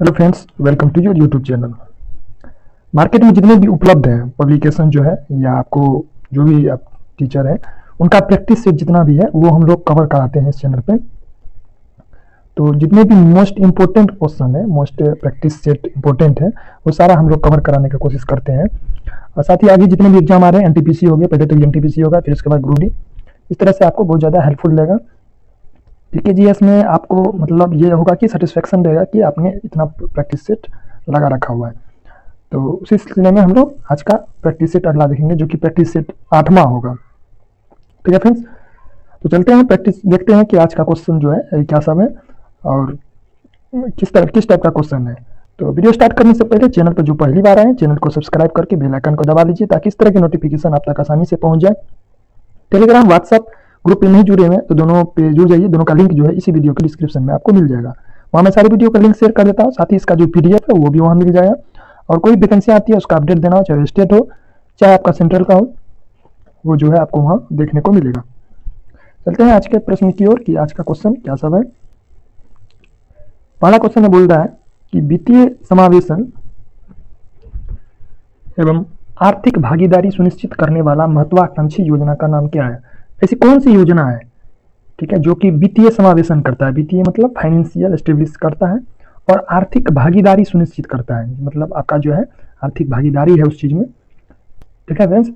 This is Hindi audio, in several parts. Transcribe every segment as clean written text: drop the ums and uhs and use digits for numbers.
Hello friends, welcome to your YouTube channel. Market में जितने भी उपलब्ध हैं पब्लिकेशन जो है या आपको जो भी आप टीचर हैं उनका प्रैक्टिस सेट जितना भी है वो हम लोग कवर कराते हैं इस चैनल पे। तो जितने भी मोस्ट इम्पोर्टेंट क्वेश्चन है, मोस्ट प्रैक्टिस सेट इम्पोर्टेंट है, वो सारा हम लोग कवर कराने की कोशिश करते हैं। और साथ ही आगे जितने भी एग्जाम आ रहे हैं, एनटीपीसी हो गया, पहले तो एनटीपीसी होगा, फिर उसके बाद ग्रुप डी, इस तरह से आपको बहुत ज़्यादा हेल्पफुल रहेगा। जीकेजीएस में आपको मतलब ये होगा कि सेटिस्फेक्शन रहेगा कि आपने इतना प्रैक्टिस सेट लगा रखा हुआ है। तो उसी सिलसिले में हम लोग आज का प्रैक्टिस सेट अगला देखेंगे, जो कि प्रैक्टिस सेट 8वां होगा। ठीक है फ्रेंड्स, तो चलते हैं प्रैक्टिस देखते हैं कि आज का क्वेश्चन जो है क्या सब है और किस टाइप का क्वेश्चन है। तो वीडियो स्टार्ट करने से पहले चैनल पर जो पहली बार आए हैं, चैनल को सब्सक्राइब करके बेल आइकन को दबा लीजिए ताकि इस तरह की नोटिफिकेशन आप तक आसानी से पहुंच जाए। टेलीग्राम, व्हाट्सअप ग्रुप पे नहीं जुड़े हुए तो दोनों पे जुड़ जाइए। दोनों का लिंक जो है इसी वीडियो के डिस्क्रिप्शन में आपको मिल जाएगा। वहाँ मैं सारी वीडियो का लिंक शेयर कर देता हूँ, साथ ही इसका जो पीडीएफ है वो भी वहाँ मिल जाएगा। और कोई वैकेंसी आती है उसका अपडेट देना हो, चाहे स्टेट हो चाहे आपका सेंट्रल का हो, वो जो है आपको वहाँ देखने को मिलेगा। चलते हैं आज के प्रश्न की ओर कि आज का क्वेश्चन क्या सब है। पहला क्वेश्चन में बोल रहा है कि वित्तीय समावेशन एवं आर्थिक भागीदारी सुनिश्चित करने वाला महत्वाकांक्षी योजना का नाम क्या है। ऐसी कौन सी योजना है, ठीक है, जो कि वित्तीय समावेशन करता है। वित्तीय मतलब फाइनेंशियल स्टेब्लिश करता है और आर्थिक भागीदारी सुनिश्चित करता है, मतलब आपका जो है आर्थिक भागीदारी है उस चीज में। ठीक है फ्रेंड्स,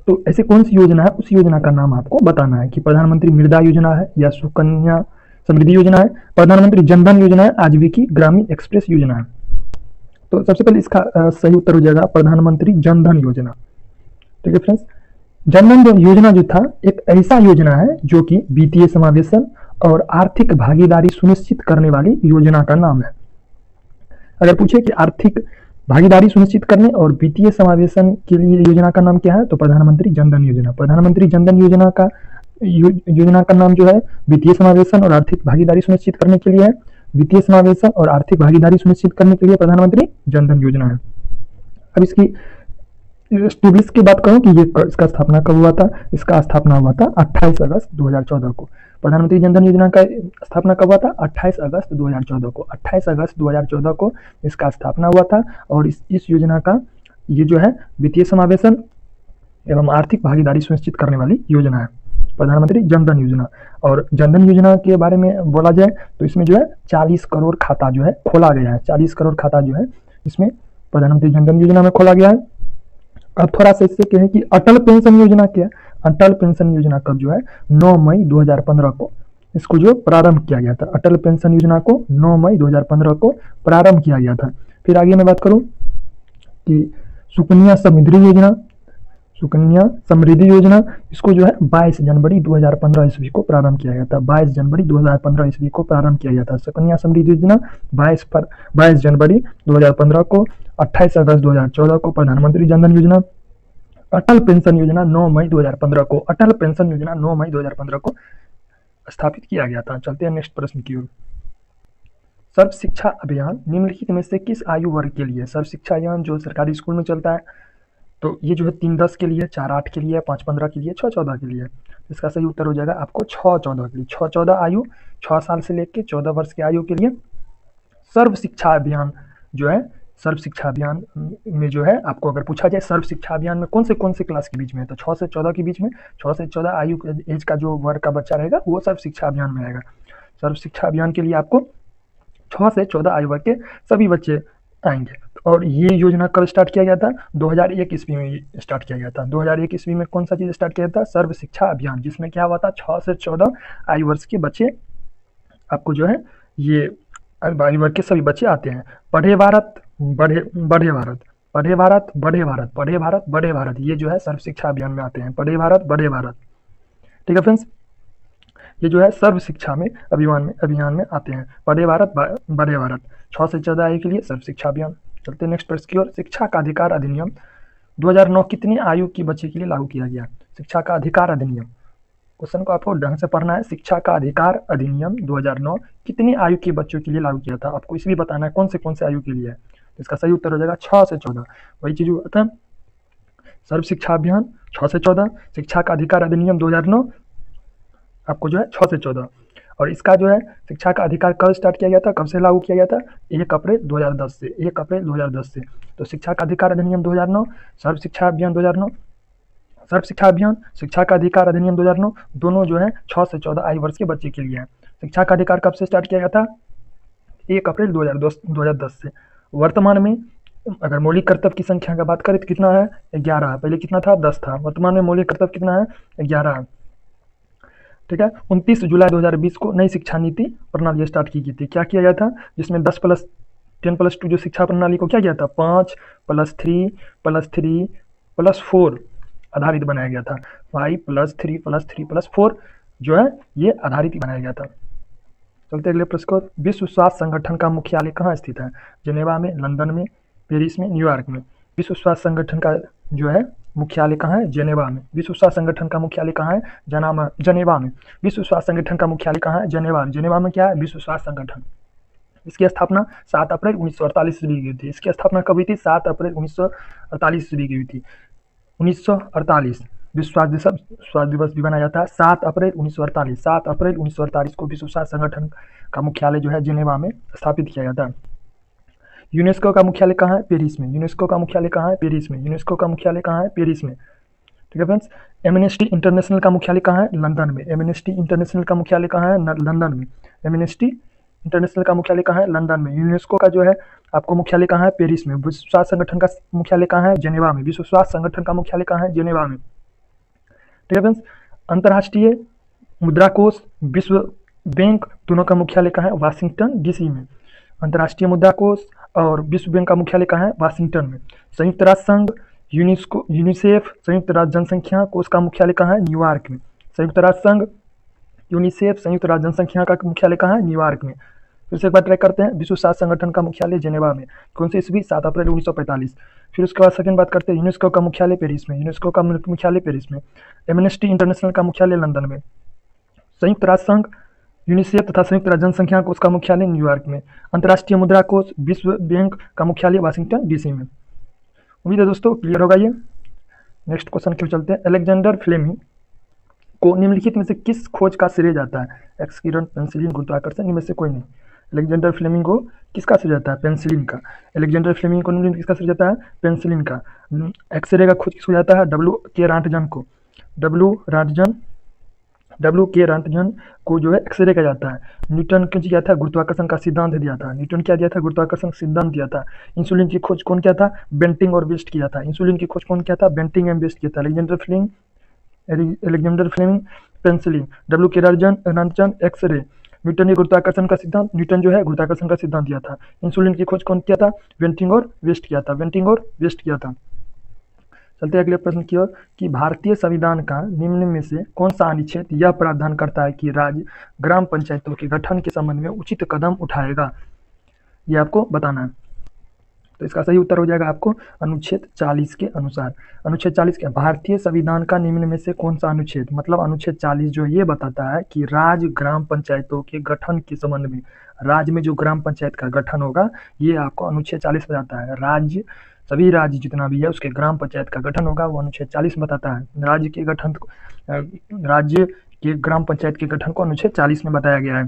तो ऐसे कौन सी योजना है, उस योजना का नाम आपको बताना है कि प्रधानमंत्री मृदा योजना है या सुकन्या समृद्धि योजना है, प्रधानमंत्री जनधन योजना है, आजीविका ग्रामीण एक्सप्रेस योजना है। तो सबसे पहले इसका सही उत्तर हो जाएगा प्रधानमंत्री जनधन योजना। ठीक है फ्रेंड्स, जनधन योजना जो था एक ऐसा योजना है जो कि वित्तीय समावेशन और आर्थिक भागीदारी सुनिश्चित करने वाली योजना का नाम है। अगर पूछे कि आर्थिक भागीदारी सुनिश्चित करने और वित्तीय समावेशन के लिए योजना का नाम क्या है, तो प्रधानमंत्री जनधन योजना। प्रधानमंत्री जनधन योजना का नाम जो है वित्तीय समावेशन और आर्थिक भागीदारी सुनिश्चित करने के लिए है। वित्तीय समावेशन और आर्थिक भागीदारी सुनिश्चित करने के लिए प्रधानमंत्री जनधन योजना है। अब इसकी स्टेब्लिश की बात करूं कि ये इसका स्थापना कब हुआ था, इसका स्थापना हुआ था 28 अगस्त 2014 को। प्रधानमंत्री जनधन योजना का स्थापना कब हुआ था, 28 अगस्त 2014 को। 28 अगस्त 2014 को इसका स्थापना हुआ था और इस योजना का ये जो है वित्तीय समावेशन एवं आर्थिक भागीदारी सुनिश्चित करने वाली योजना है, प्रधानमंत्री जनधन योजना। और जनधन योजना के बारे में बोला जाए तो इसमें जो है 40 करोड़ खाता जो है खोला गया है। 40 करोड़ खाता जो है इसमें प्रधानमंत्री जनधन योजना में खोला गया है। अब थोड़ा सा इससे कहें कि अटल पेंशन योजना क्या है। अटल पेंशन योजना कब जो है 9 मई 2015 को इसको जो प्रारंभ किया गया था। अटल पेंशन योजना को 9 मई 2015 को प्रारंभ किया गया था। फिर आगे मैं बात करूं कि सुकन्या समृद्धि योजना, सुकन्या समृद्धि योजना इसको जो है 22 जनवरी 2015 ईस्वी को प्रारंभ किया गया था। 22 जनवरी 2015 ईस्वी को प्रारंभ किया गया था सुकन्या समृद्धि योजना। 22 जनवरी 2015 को, 28 अगस्त 2014 को प्रधानमंत्री जनधन योजना। अटल पेंशन योजना 9 मई 2015 को, अटल पेंशन योजना 9 मई 2015 को स्थापित किया गया था। चलते हैं नेक्स्ट प्रश्न की ओर। सर्व शिक्षा अभियान निम्नलिखित में से किस आयु वर्ग के लिए। सर्व शिक्षा अभियान जो सरकारी स्कूल में चलता है, तो ये जो है 3-10 के लिए, 4-8 के लिए, 5-15 के लिए, 6-14 के लिए। इसका सही उत्तर हो जाएगा आपको 6-14 के लिए। 6-14 आयु, 6 साल से लेकर 14 वर्ष की आयु के लिए सर्व शिक्षा अभियान जो है। सर्व शिक्षा अभियान में जो है आपको अगर पूछा जाए सर्व शिक्षा अभियान में कौन से क्लास के बीच में है, तो 6 से 14 के बीच में, 6 से 14 आयु एज का जो वर्ग का बच्चा रहेगा वो सर्व शिक्षा अभियान में आएगा। सर्व शिक्षा अभियान के लिए आपको 6 से 14 आयु वर्ग के सभी बच्चे आएंगे। और ये योजना कब स्टार्ट किया गया था, 2001 ईस्वी में स्टार्ट किया गया था। 2001 ईस्वी में कौन सा चीज स्टार्ट किया था, सर्व शिक्षा अभियान, जिसमें क्या हुआ था 6 से 14 आयु वर्ष के बच्चे आपको जो है ये आयु वर्ग के सभी बच्चे आते हैं। पढ़े भारत बढ़े भारत, पढ़े भारत बढ़े भारत, पढ़े भारत बढ़े भारत, ये जो है सर्व शिक्षा अभियान में आते हैं। पढ़े भारत बढ़े भारत। ठीक है फ्रेंड्स, ये जो है सर्व शिक्षा में अभियान में आते हैं। पढ़े भारत बढ़े भारत, 6 से 14 आयु के लिए सर्व शिक्षा अभियान। चलते नेक्स्ट प्रश्न की ओर। शिक्षा का अधिकार अधिनियम 2009 कितनी आयु के बच्चे के लिए लागू किया गया। शिक्षा का अधिकार अधिनियम, क्वेश्चन को आपको ढंग से पढ़ना है। शिक्षा का अधिकार अधिनियम 2009 कितनी आयु के बच्चों के लिए लागू किया था, आपको इसलिए बताना है कौन से आयु के लिए है। तो इसका सही उत्तर हो जाएगा 6 से 14। वही चीज हुआ था, सर्व शिक्षा अभियान 6 से 14, शिक्षा का अधिकार अधिनियम 2009 आपको जो है 6 से 14। और इसका जो है शिक्षा का अधिकार कब स्टार्ट किया गया था, कब से लागू किया गया था, 1 अप्रैल 2010 से, 1 अप्रैल 2010 से। तो शिक्षा का अधिकार अधिनियम 2009, सर्व शिक्षा अभियान 2009, सर्व शिक्षा अभियान, शिक्षा का अधिकार अधिनियम 2009 दोनों जो है 6 से 14 आयु वर्ष के बच्चे के लिए है। शिक्षा का अधिकार कब से स्टार्ट किया गया था, 1 अप्रैल 2010 से। वर्तमान में अगर मौलिक कर्तव्य की संख्या की बात करें तो कितना है, 11 है। पहले कितना था, 10 था। वर्तमान में मौलिक कर्तव्य कितना है, 11 है। ठीक है। 29 जुलाई 2020 को नई शिक्षा नीति प्रणाली स्टार्ट की गई थी। क्या किया गया था, जिसमें 10+10+2 जो शिक्षा प्रणाली को क्या किया था, 5+3+3+3+4 आधारित बनाया गया था। 5+3+3+4 जो है ये आधारित बनाया गया था। चलते अगले प्रश्न को। विश्व स्वास्थ्य संगठन का मुख्यालय कहाँ स्थित है, जेनेवा में, लंदन में, पेरिस में, न्यूयॉर्क में। विश्व स्वास्थ्य संगठन का जो है मुख्यालय कहाँ है, जेनेवा में। विश्व स्वास्थ्य संगठन का मुख्यालय कहाँ है, जनेवा में। विश्व स्वास्थ्य संगठन का मुख्यालय कहाँ है, जेनेवा में। जेनेवा में क्या है, विश्व स्वास्थ्य संगठन। इसकी स्थापना 7 अप्रैल 1948 ईस्वी की हुई थी। इसकी स्थापना कब हुई थी, 7 अप्रैल 1948 ईस्वी की हुई थी। 1948 विश्व स्वास्थ्य दिवस भी मनाया जाता है 7 अप्रैल 1948। 7 अप्रैल 1948 को विश्व स्वास्थ्य संगठन का मुख्यालय जो है जेनेवा में स्थापित किया जाता है। यूनेस्को का मुख्यालय कहाँ है, पेरिस में। यूनेस्को का मुख्यालय कहाँ है, पेरिस में। यूनेस्को का मुख्यालय कहाँ है, पेरिस में। ठीक है फ्रेंड्स। एमनेस्टी इंटरनेशनल का मुख्यालय कहाँ है, लंदन में। एमनेस्टी इंटरनेशनल का मुख्यालय कहाँ है, लंदन में। एमनेस्टी इंटरनेशनल का मुख्यालय कहाँ है, लंदन में। यूनेस्को का जो है आपको मुख्यालय कहाँ है, पेरिस में। विश्व स्वास्थ्य संगठन का मुख्यालय कहाँ है, जेनेवा में। विश्व स्वास्थ्य संगठन का मुख्यालय कहाँ है, जेनेवा में। ठीक है फ्रेंड्स। अंतर्राष्ट्रीय मुद्रा कोष, विश्व बैंक दोनों का मुख्यालय कहाँ है, वाशिंगटन डीसी में। अंतर्राष्ट्रीय मुद्रा कोष और विश्व बैंक का मुख्यालय कहाँ है, वाशिंगटन में। संयुक्त राष्ट्र संघ, यूनिसेफ, संयुक्त राष्ट्र जनसंख्या कोष का मुख्यालय कहाँ है, न्यूयॉर्क में। संयुक्त राष्ट्र संघ, यूनिसेफ, संयुक्त राष्ट्र जनसंख्या का मुख्यालय कहाँ है, न्यूयॉर्क में। फिर से एक बार ट्रैक करते हैं। विश्व स्वास्थ्य संगठन का मुख्यालय जेनेवा में। कौन सी ईस्वी, 7 अप्रैल 1945। फिर उसके बाद सेकंड बात करते हैं, यूनेस्को का मुख्यालय पेरिस में। यूनेस्को का मुख्यालय पेरिस में। एमनेस्टी इंटरनेशनल का मुख्यालय लंदन में। संयुक्त राष्ट्र संघ, यूनिसेफ तथा संयुक्त राष्ट्र जनसंख्या कोष का मुख्यालय न्यूयॉर्क में। अंतर्राष्ट्रीय मुद्रा कोष, विश्व बैंक का मुख्यालय वाशिंगटन डीसी में। उम्मीद है दोस्तों क्लियर होगा ये। नेक्स्ट क्वेश्चन की ओर चलते हैं। अलेक्जेंडर फ्लेमिंग को निम्नलिखित में से किस खोज का श्रेय जाता है, एक्स किरण, पेंसिलिन, गुरुत्वाकर्षण, इनमें से कोई नहीं। अलेक्जेंडर फ्लेमिंग को किसका श्रेय जाता है, पेंसिलिन का। अलेक्जेंडर फ्लेमिंग को निम्नलिखित किसका श्रेय जाता है, पेंसिलिन का। एक्सरे का खोज किसको जाता है, डब्ल्यू के रॉन्टजन को जो है एक्सरे का जाता है। न्यूटन ने किया था, गुरुत्वाकर्षण का सिद्धांत दिया था। न्यूटन क्या दिया था, गुरुत्वाकर्षण सिद्धांत दिया था। इंसुलिन की खोज कौन किया था, बेंटिंग और वेस्ट किया था। इंसुलिन की खोज कौन किया था, बेंटिंग एंड वेस्ट किया था। अलेक्जेंडर फ्लेमिंग पेंसिलिन, डब्ल्यू के रॉन्टजन एक्सरे, न्यूटन ने गुरुत्वाकर्षण का सिद्धांत, न्यूटन जो है गुरुत्वाकर्षण का सिद्धांत दिया था। इंसुलिन की खोज कौन किया था, बेंटिंग और वेस्ट किया था। चलते अगले प्रश्न की ओर कि भारतीय संविधान का निम्न में से कौन सा अनुच्छेद यह प्रावधान करता है कि राज्य ग्राम पंचायतों के गठन के संबंध में उचित कदम उठाएगा, ये आपको बताना है। तो इसका सही उत्तर हो जाएगा आपको अनुच्छेद 40 के अनुसार। अनुच्छेद 40 के भारतीय संविधान का निम्न में से कौन सा अनुच्छेद, मतलब अनुच्छेद 40 जो ये बताता है कि राज्य ग्राम पंचायतों के गठन के संबंध में, राज्य में जो ग्राम पंचायत का गठन होगा ये आपको अनुच्छेद 40 बताता है। राज्य, सभी राज्य जितना भी है उसके ग्राम पंचायत का गठन होगा वो अनुच्छेद 40 बताता है। राज्य के ग्राम पंचायत के गठन को अनुच्छेद 40 में बताया गया है।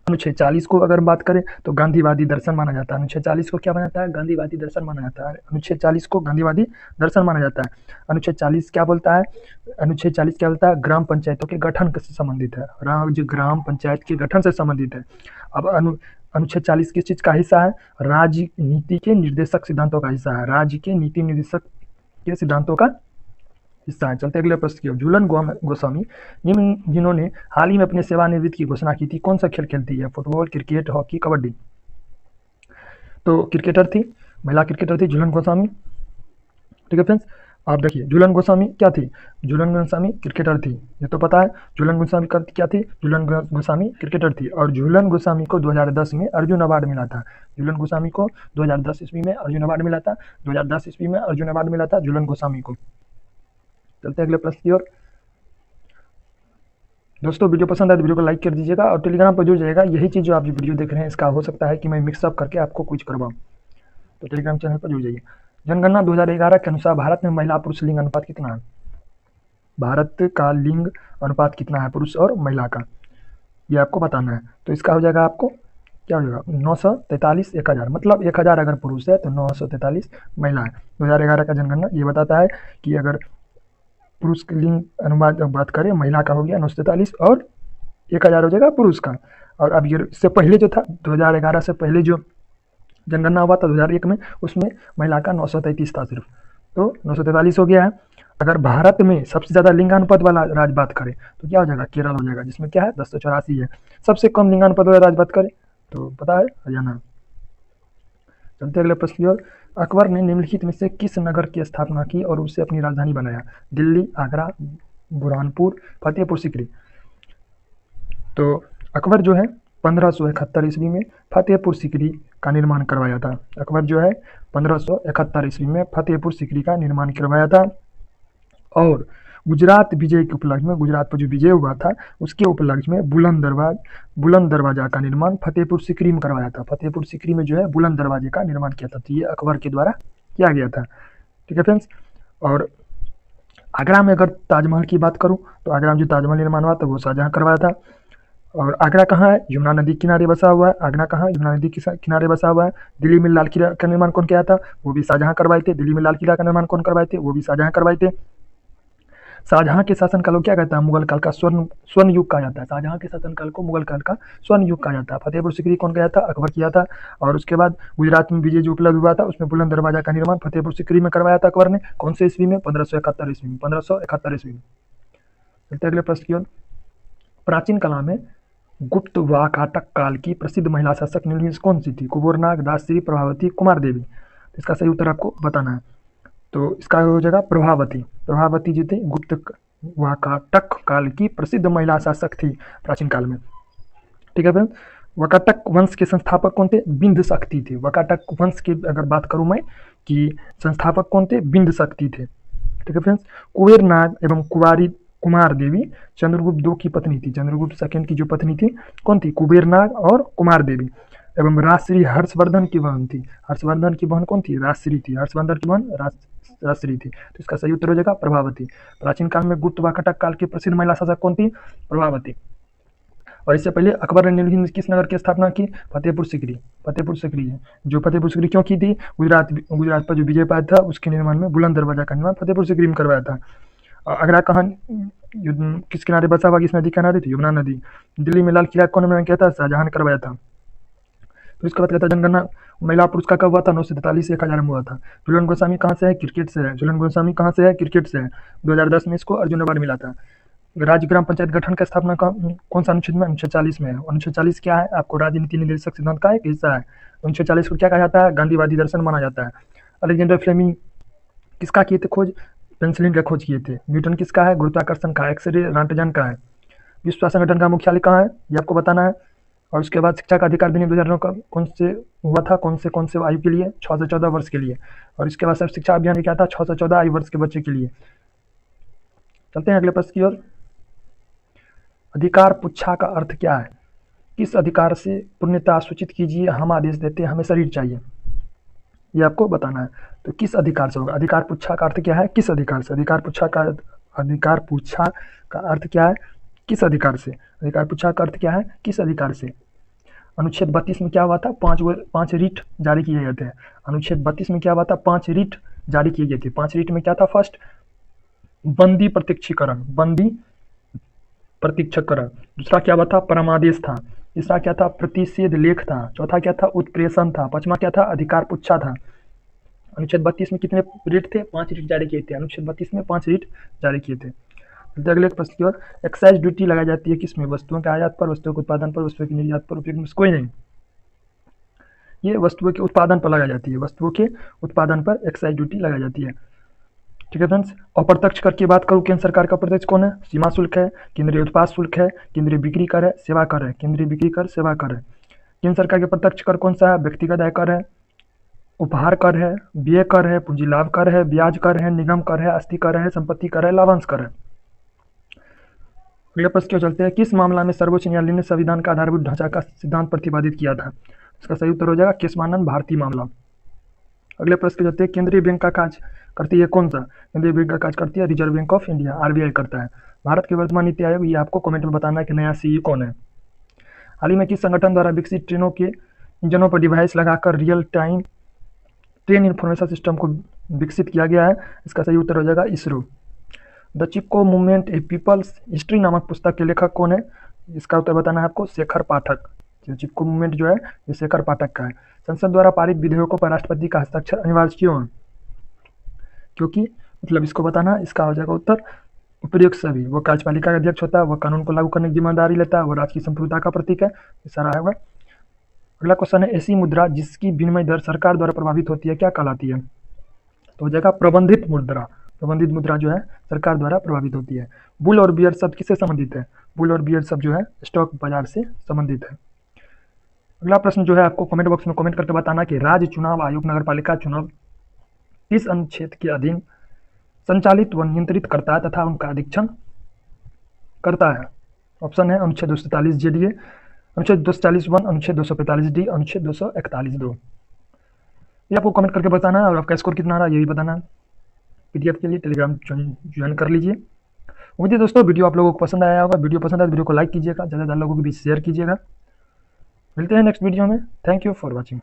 अनुच्छेद 40 को अगर बात करें तो गांधीवादी दर्शन माना जाता है। अनुच्छेद 40 को क्या माना जाता है, गांधीवादी दर्शन माना जाता है। अनुच्छेद 40 को गांधीवादी दर्शन माना जाता है। अनुच्छेद 40 क्या बोलता है, अनुच्छेद 40 क्या बोलता है, ग्राम पंचायतों के गठन से संबंधित है। राज्य ग्राम पंचायत के गठन से संबंधित है। अब अनुच्छेद 40 किस चीज का हिस्सा है, राज्य नीति के निर्देशक सिद्धांतों का हिस्सा है। राज्य के नीति निर्देशक के सिद्धांतों का हिस्सा है। चलते अगले प्रश्न की ओर। झूलन गोस्वामी जिन्होंने हाल ही में अपने सेवानिवृत्ति की घोषणा की थी, कौन सा खेल खेलती है, फुटबॉल, क्रिकेट, हॉकी, कबड्डी। तो क्रिकेटर थी, महिला क्रिकेटर थी झूलन गोस्वामी। ठीक है फ्रेंड्स। आप देखिए झूलन गोस्वामी क्या थी, झूलन गोस्वामी क्रिकेटर थी, ये तो पता है। झूलन गोस्वामी क्या थी, झूलन गोस्वामी क्रिकेटर थी। और झूलन गोस्वामी को 2010 में अर्जुन अवार्ड मिला था। झूलन गोस्वामी को 2010 ईस्वी में अर्जुन अवार्ड मिला था। 2010 ईस्वी में अर्जुन अवार्ड मिला था झूलन गोस्वामी को। चलते अगले प्रश्न की ओर। दोस्तों वीडियो पसंद आए तो वीडियो को लाइक कर दीजिएगा और टेलीग्राम पर जुड़ जाइएगा। यही चीज़ जो आप वीडियो देख रहे हैं इसका हो सकता है कि मैं मिक्सअप करके आपको कुछ करवाऊँ, तो टेलीग्राम चैनल पर जुड़ जाइए। जनगणना 2011 के अनुसार भारत में महिला पुरुष लिंग अनुपात कितना है, भारत का लिंग अनुपात कितना है पुरुष और महिला का। ये आपको बताना है। तो इसका हो जाएगा आपको क्या हो जाएगा 943 1000, मतलब 1000 अगर पुरुष है तो 943 महिला है। 2011 का जनगणना ये बताता है कि अगर पुरुष के लिंग अनुपात बात करें, महिला का हो गया 943 और 1000 हो जाएगा पुरुष का। और अब ये इससे पहले जो था 2011 से पहले जो जनगणना हुआ था 2001 में, उसमें महिला का 933 था सिर्फ, तो 943 हो गया है। अगर भारत में सबसे ज़्यादा लिंगानुपात वाला राज्य बात करें तो क्या हो जाएगा, केरल हो जाएगा, जिसमें क्या है 1084 है। सबसे कम लिंगानुपात वाला राज्य बात करें तो पता है हरियाणा। चलते अगले प्रश्न की ओर। अकबर ने निम्नलिखित में से किस नगर की स्थापना की और उसे अपनी राजधानी बनाया? दिल्ली, आगरा, बुरहानपुर, फतेहपुर सीकरी। तो अकबर जो है 1571 ईस्वी में फतेहपुर सीकरी का निर्माण करवाया था। अकबर जो है 1571 ईस्वी में फतेहपुर सीकरी का निर्माण करवाया था। और गुजरात विजय के उपलक्ष्य में, गुजरात पर जो विजय हुआ था उसके उपलक्ष्य में बुलंद दरवाजा का निर्माण फतेहपुर सीकरी में करवाया था। फतेहपुर सीकरी में जो है बुलंद दरवाजे का निर्माण किया था। तो ये अकबर के द्वारा किया गया था। ठीक है फ्रेंड्स। और आगरा में अगर ताजमहल की बात करूं तो आगरा में जो ताजमहल निर्माण हुआ था वो शाहजहां करवाया था। और आगरा कहाँ है? यमुना नदी किनारे बसा हुआ है। आगरा कहाँ? यमुना नदी के किनारे बसा हुआ है। दिल्ली में लाल किला का निर्माण कौन किया था? वो भी शाहजहां करवाए थे। दिल्ली में लाल किला का निर्माण कौन करवाए थे? वो भी शाहजहां करवाए थे। शाहजहां के शासनकाल को क्या कहता है? मुगल काल का स्वर्ण युग कहा जाता है। शाहजहां के शासनकाल को मुगल काल का स्वर्ण युग कहा जाता है। फतेहपुर सीकरी कौन किया था? अकबर किया था। और उसके बाद गुजरात में विजय जो उपलब्ध हुआ था उसमें बुलंद दरवाजा का निर्माण फतेहपुर सीकरी में करवाया था अकबर ने। कौन से ईस्वी में? 1571 ईस्वी में। 1571 ईस्वी में। चलते अगले प्रश्न की ओर। प्राचीन कला में गुप्त व काटक काल की प्रसिद्ध महिला शासक निम्नलिखित में कौन सी थी? कुबोरनाग, दासश्री, प्रभावती, कुमार देवी। इसका सही उत्तर आपको बताना है। तो इसका हो जाएगा प्रभावती। प्रभावती जी थी गुप्त व काटक काल की प्रसिद्ध महिला शासक थी प्राचीन काल में। ठीक है फ्रेंड। वकाटक वंश के संस्थापक कौन थे? बिंद शक्ति थे। वकाटक वंश की अगर बात करूं मैं कि संस्थापक कौन थे? बिंद शक्ति थे। ठीक है फ्रेंड्स। कुबेरनाग एवं कुमारी कुमार देवी चंद्रगुप्त II की पत्नी थी। चंद्रगुप्त II की जो पत्नी थी कौन थी? कुबेरनाग और कुमार देवी। एवं राजश्री हर्षवर्धन की बहन थी। हर्षवर्धन की बहन कौन थी? राजश्री थी। हर्षवर्धन की बहन राजश्री थी। तो इसका सही उत्तर हो जाएगा प्रभावती। प्राचीन काल में गुप्त व कटक काल की प्रसिद्ध महिला शासक कौन थी? प्रभावती। और इससे पहले अकबर ने निम्नलिखित किस नगर की स्थापना की? फतेहपुर सीकरी। फतेहपुर सीकरी है। जो फतेहपुर सीकरी क्यों की थी? गुजरात पर जो विजय पाया था उसके निर्माण में बुलंद दरवाजा का निर्माण फतेहपुर सीकरी में करवाया था। आगरा कहाँ किस किनारे बसा हुआ? किस नदी किनारे थी? यमुना नदी। दिल्ली में लाल किला कौन निर्माण किया था? शाहजहां ने करवाया था। तो इसके बाद कहता है जनगणना महिला पुरुष का कब हुआ था? 943 1000 में हुआ था। झूलन गोस्वामी कहाँ से है? क्रिकेट से है। झूलन गोस्वामी कहाँ से है? क्रिकेट से है। 2010 में इसको अर्जुन अवार्ड मिला था। राज्य ग्राम पंचायत गठन का स्थापना कौन सा अनुच्छेद में? अनुच्छेद 40 में है। अनुच्छेद 40 क्या है? आपको राजनीति निर्देशक सिद्धांत का एक हिस्सा है। अनुच्छेद 40 को क्या कहा जाता है? गांधीवादी दर्शन माना जाता है। अलेक्जेंडर फ्लेमिंग किसका किए थे खोज? पेंसिलिन का खोज किए थे। न्यूटन किसका है? गुरुत्वाकर्षण का। एक्सरे रांटजन का है। विश्व स्वास्थ्य संगठन का मुख्यालय कहाँ है? ये आपको बताना है। और उसके बाद शिक्षा का अधिकार अधिनियम 2009 का कौन से हुआ था? कौन से आयु के लिए? 6 से 14 वर्ष के लिए। और इसके बाद सर्व शिक्षा अभियान क्या था? 6 से 14 आयु वर्ष के बच्चे के लिए। चलते हैं अगले प्रश्न की ओर। अधिकार पुच्छा का अर्थ क्या है? किस अधिकार से पुण्यता सूचित कीजिए, हम आदेश देते हमें शरीर चाहिए। ये आपको बताना है। तो किस अधिकार से होगा? अधिकार पुच्छा का अर्थ क्या है? किस अधिकार से? अधिकार पुच्छा का अर्थ क्या है? किस अधिकार से? अधिकार पुच्छा का अर्थ क्या है? किस अधिकार से? अनुच्छेद 32 में क्या हुआ था? 5 रिट जारी किए गए थे। अनुच्छेद 32 में क्या हुआ था? 5 रिट जारी किए गए थे। 5 रिट में क्या था? फर्स्ट बंदी प्रत्यक्षीकरण, बंदी प्रत्यक्षीकरण। दूसरा क्या हुआ था? परमादेश था। तीसरा क्या था? प्रतिषेध लेख था। चौथा क्या था? उत्प्रेषण था। पांचवा क्या था? अधिकार पुच्छा था। अनुच्छेद 32 में कितने रिट थे? 5 रिट जारी किए थे। अनुच्छेद 32 में 5 रिट जारी किए थे। अगले प्रश्न की ओर। एक्साइज ड्यूटी लगाई जाती है किसमें? वस्तुओं के आयात पर, वस्तुओं के उत्पादन पर, वस्तुओं के निर्यात पर, उपयोग में कोई नहीं। ये वस्तुओं के उत्पादन पर लगाई जाती है। वस्तुओं के उत्पादन पर एक्साइज ड्यूटी लगाई जाती है। ठीक है फ्रेंड्स। अप्रत्यक्ष कर की बात करूँ, केंद्र सरकार का प्रत्यक्ष कौन है? सीमा शुल्क है, केंद्रीय उत्पाद शुल्क है, केंद्रीय बिक्री कर है, सेवा कर है। केंद्रीय बिक्री कर, सेवा कर है। केंद्र सरकार के प्रत्यक्ष कर कौन सा है? व्यक्तिगत आयकर है, उपहार कर है, व्यय कर है, पूंजी लाभ कर है, ब्याज कर है, निगम कर है, अस्थि कर है, संपत्ति कर है, लाभांश कर है। अगले प्रश्न क्यों चलते हैं। किस मामला में सर्वोच्च न्यायालय ने संविधान का आधारभूत ढांचा का सिद्धांत प्रतिपादित किया था? इसका सही उत्तर हो जाएगा केशवानंद भारती मामला। अगले प्रश्न चलते हैं। केंद्रीय बैंक का काज करती है कौन सा? केंद्रीय बैंक का काज करती है reserve bank of India, RBI करता है। भारत के वर्तमान नीति आयोग, ये आपको कमेंट में बताना है कि नया सीईओ कौन है। हाल ही में किस संगठन द्वारा विकसित ट्रेनों के इंजनों पर डिवाइस लगाकर real time train information system को विकसित किया गया है? इसका सही उत्तर हो जाएगा ISRO. The Chipko movement a people's history नामक पुस्तक के लेखक कौन है? इसका उत्तर बताना है आपको, शेखर पाठक। चिपको मूवमेंट जो है ये शेखर पाठक का है। संसद द्वारा पारित विधेयकों पर राष्ट्रपति का हस्ताक्षर अनिवार्य क्यों है? क्योंकि मतलब इसको बताना, इसका हो जाएगा उत्तर उपयुक्त सभी। वो कार्यपालिका का अध्यक्ष होता है, वह कानून को लागू करने की जिम्मेदारी लेता है, वो राष्ट्र की संप्रभुता का प्रतीक है। ये सारा होगा। अगला क्वेश्चन है, ऐसी मुद्रा जिसकी विनिमय दर सरकार द्वारा प्रभावित होती है क्या कहलाती है? तो हो जाएगा प्रबंधित मुद्रा। प्रबंधित मुद्रा जो है सरकार द्वारा प्रभावित होती है। बुल और बियर शब्द किससे संबंधित है? बुल और बियर शब्द जो है स्टॉक बाजार से संबंधित है। अगला प्रश्न जो है आपको कमेंट बॉक्स में कमेंट करके बताना कि राज्य चुनाव आयोग नगरपालिका चुनाव किस अनुच्छेद के अधीन संचालित व नियंत्रित करता है तथा उनका अधीक्षण करता है? ऑप्शन है अनुच्छेद 243 जेडीए, अनुच्छेद 241, अनुच्छेद 245 डी, अनुच्छेद 241 दो। ये आपको कमेंट करके बताना है और आपका स्कोर कितना रहा ये भी बताना है। पीडीएफ के लिए टेलीग्राम ज्वाइन कर लीजिए। उम्मीद है दोस्तों वीडियो आप लोगों को पसंद आया होगा। वीडियो पसंद आया तो वीडियो को लाइक कीजिएगा, ज़्यादा लोगों के बीच शेयर कीजिएगा। मिलते हैं नेक्स्ट वीडियो में। Thank you for watching.